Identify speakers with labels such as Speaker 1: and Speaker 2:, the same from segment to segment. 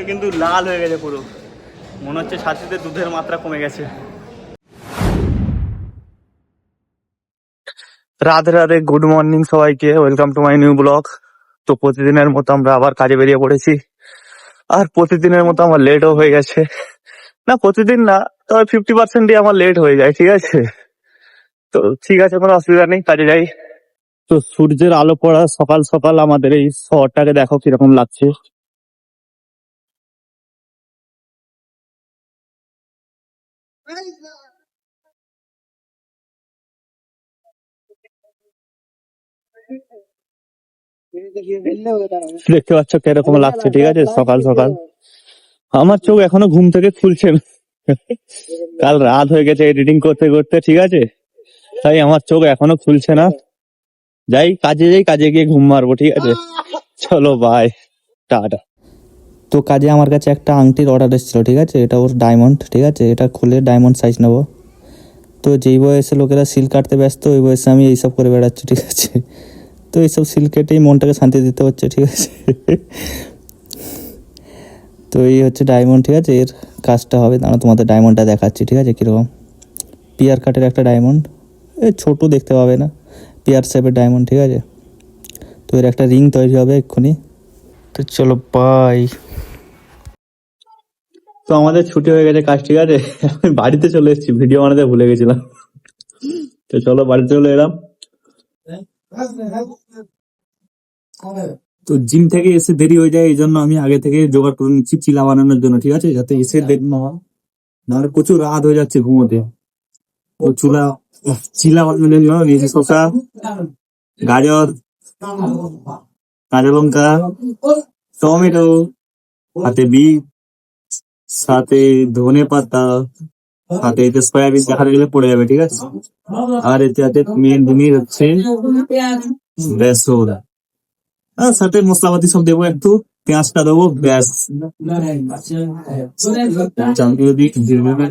Speaker 1: কিন্তু লাল হয়ে গেছে পুরো, মনে হচ্ছে ছাতিতে দুধের মাত্রা কমে গেছে। রাধে রাধে, গুড মর্নিং সবাইকে, welcome to my new blog. তো প্রতিদিনের মতো আমরা আবার কাজে বেরিয়ে পড়েছি, আর প্রতিদিনের মতো আমার লেটও হয়ে গেছে। না প্রতিদিন না, তবে 50%ই আমার লেট হয়ে যায়, ঠিক আছে। তো ঠিক আছে, কোনো অসুবিধা নেই, কাজে যাই। তো সূর্যের আলো পড়া সকাল সকাল আমাদের এই শহরটাকে দেখো কিরকম লাগছে। দেখতে পাচ্ছ কিরকম লাগছে, ঠিক আছে, সকাল সকাল। আমার চোখ এখনো ঘুম থেকে খুলছে না, কাল রাত হয়ে গেছে এডিটিং করতে করতে, ঠিক আছে, তাই আমার চোখ এখনো খুলছে না। যাই, কাজে গিয়ে ঘুম মারবো, ঠিক আছে। চলো বাই, টাটা। তো কাজে আমার কাছে একটা আংটির অর্ডার এসেছিল, ঠিক আছে, এটা ওর ডায়মন্ড, ঠিক আছে, এটা খুলে ডায়মন্ড সাইজ নেবো। তো যেই বয়সে লোকেরা সিল কাটতে ব্যস্ত, ওই বয়সে আমি এইসব করে বেড়াচ্ছি, ঠিক আছে। তো এইসব সিল কেটেই মনটাকে শান্তি দিতে হচ্ছে, ঠিক আছে। তো এই হচ্ছে ডায়মন্ড, ঠিক আছে, এর কাজটা হবে, দাঁড়া তোমাদের ডায়মন্ডটা দেখাচ্ছি, ঠিক আছে, কীরকম। পিয়ার কাটের একটা ডায়মন্ড, এ ছোট দেখতে পাবে না, পিয়ার শেপের ডায়মন্ড, ঠিক আছে। তো এর একটা রিং তৈরি হবে এক্ষুনি। তো চলো বাই। তো আমাদের ছুটি হয়ে গেছে কাজ, ঠিক আছে, আমি বাড়িতে চলে এসেছি, ভিডিও বানাতে ভুলে গেছিলাম। তো চলো বাড়িতে চলে এলাম। তো জিম থেকে এসে দেরি হয়ে যায়, এই জন্য আমি আগে থেকে জোগাড় করে নিচ্ছি চিলা বানানোর জন্য, ঠিক আছে, যাতে এসে দেরি না হয়, নাহলে প্রচুর রাত হয়ে যাচ্ছে ঘুমোতে। ও চিলা বানানোর জন্য নিয়েছি শসা, গাজর, কাঁচা লঙ্কা, টমেটো, সাথে বিট, সাথে ধনে পাতা, সাথে এতে সয়াবিন দেখা গেলে পড়ে যাবে, ঠিক আছে। আর এতে মেন জিনিস হচ্ছে বেসন, আর সাথে মশলাপাতি সব দেবো, একটু পেঁয়াজটা দেবো, ব্যাস। চামচগুলো দিয়ে জিরবে না।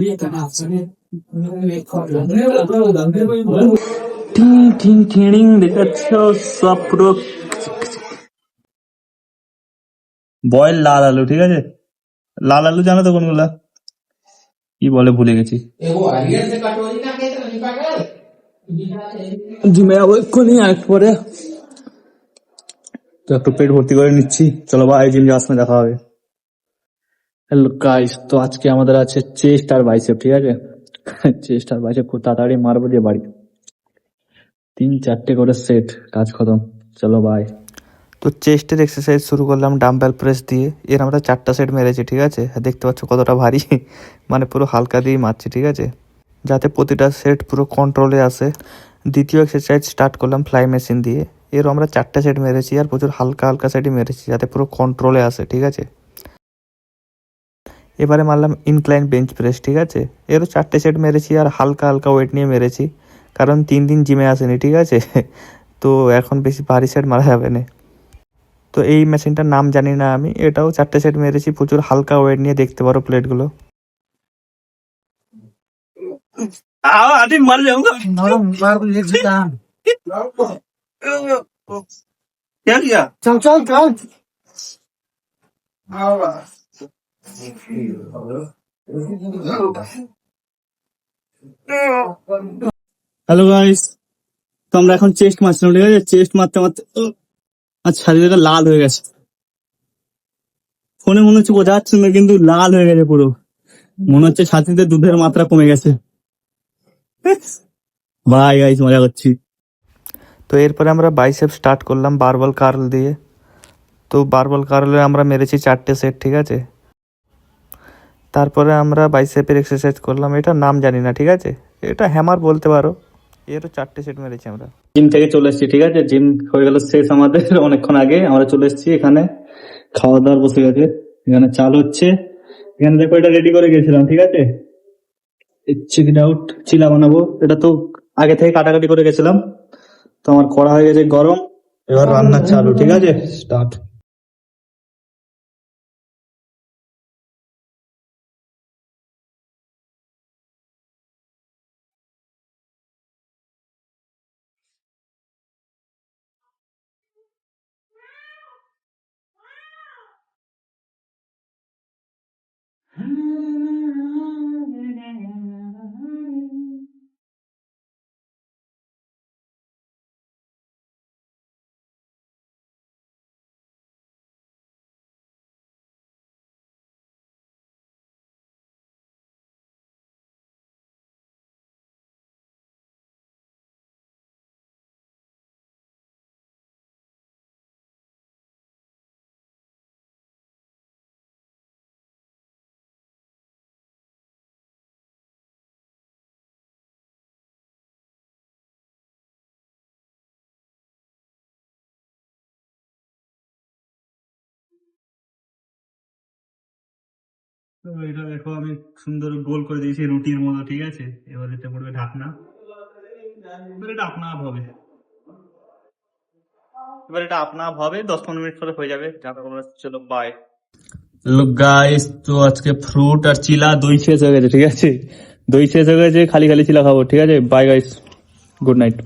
Speaker 1: টিং টিং টিং দেখাচ্ছ, সব পুরো বয়েল লাল আলু, ঠিক আছে। লাল আলু জানো তো কোনগুলা, কি বলে ভুলে গেছি। জিমে যাবো এক্ষুনি, আর পরে তো একটু পেট ভর্তি করে নিচ্ছি। চলো ভাই, জিম যাওয়ার সময় দেখা হবে। হ্যালো গাইস, তো আজকে আমাদের আছে চেস্ট আর বাইসেপ, ঠিক আছে। চেস্ট আর বাইসেপ খুব তাড়াতাড়ি মারবো দিয়ে বাড়ি, 3-4টে করে সেট, কাজ খতম। চলো বাই। তো চেস্টের এক্সারসাইজ শুরু করলাম ডাম্বেল প্রেস দিয়ে, এর আমরা 4টা সেট মেরেছি, ঠিক আছে। দেখতে পাচ্ছ কতটা ভারী, মানে পুরো হালকা দিয়ে মারছি, ঠিক আছে, যাতে প্রতিটা সেট পুরো কন্ট্রোলে আসে। দ্বিতীয় এক্সারসাইজ স্টার্ট করলাম ফ্লাই মেশিন দিয়ে, এরও আমরা 4টা সেট মেরেছি, আর প্রচুর হালকা হালকা সেটই মেরেছি যাতে পুরো কন্ট্রোলে আসে, ঠিক আছে। এবারে মারলাম ইনক্লাইন বেঞ্চ প্রেস, ঠিক আছে, এরও 4টে সেট মেরেছি, আর হালকা হালকা ওয়েট নিয়ে মেরেছি, কারণ 3 দিন জিমে আসেনি, ঠিক আছে। তো এখন বেশি ভারী সেট মারা যাবে না। তো এই মেশিনটার নাম জানি না আমি, এটাও 4টে সেট মেরেছি, প্রচুর হালকা ওয়েট নিয়ে, দেখতে পারো প্লেটগুলো। আরে মার যাऊंगा, क्या किया, चल चल चल। হ্যালো গাইস, তো আমরা এখন চেস্ট মারছিলাম, ঠিক আছে, চেস্ট মারতে মারতে আর শরীরটা লাল হয়ে গেছে। ফোনে মনে হচ্ছে বোঝা যাচ্ছে না, কিন্তু লাল হয়ে গেছে পুরো, মনে হচ্ছে ছাতিতে দুধের মাত্রা কমে গেছে। ভাই গাইস, মজা করছি। তো এরপরে আমরা বাইসেপ স্টার্ট করলাম বারবল কার্ল দিয়ে। তো বারবল কার্লে আমরা মেরেছি 4টে সেট, ঠিক আছে। তারপরে আমরা বাইসেপের এক্সারসাইজ করলাম, এটা নাম জানি না, ঠিক আছে, এটা হ্যামার বলতে পারো, এরও 4টে সেট মেরেছি আমরা। জিম থেকে চলে এসেছি, ঠিক আছে, জিম হয়ে গেল শেষ আমাদের অনেকক্ষণ আগে, আমরা চলে এসেছি এখানে, খাওয়া দাওয়ার বসে গেছে, এখানে চাল হচ্ছে, এখানে দেখো এটা রেডি করে গেছিলাম, ঠিক আছে, চেক ইট আউট, চিলা বানাবো, এটা তো আগে থেকে কাটাকাটি করে গেছিলাম। তো আমার কড়া হয়ে গেছে গরম, এবার রান্না চালু, ঠিক আছে, স্টার্ট। তো এটা দেখো আমি সুন্দর গোল করে দিয়েছি রুটির মতো, ঠিক আছে। এবার এতে পড়বে ঢাকনা, এবার এটা আপনা আপ হবে, এবার এটা আপনা আপ হবে, 10-15 মিনিট পরে হয়ে যাবে। চলো বাই। লোক গাইস, তো আজকে ফ্রুট আর চিলা, দই শেষ হয়ে গেছে, ঠিক আছে। দই শেষ হয়ে গেছে, খালি খালি চিলা খাবো, ঠিক আছে। Bye guys, good night.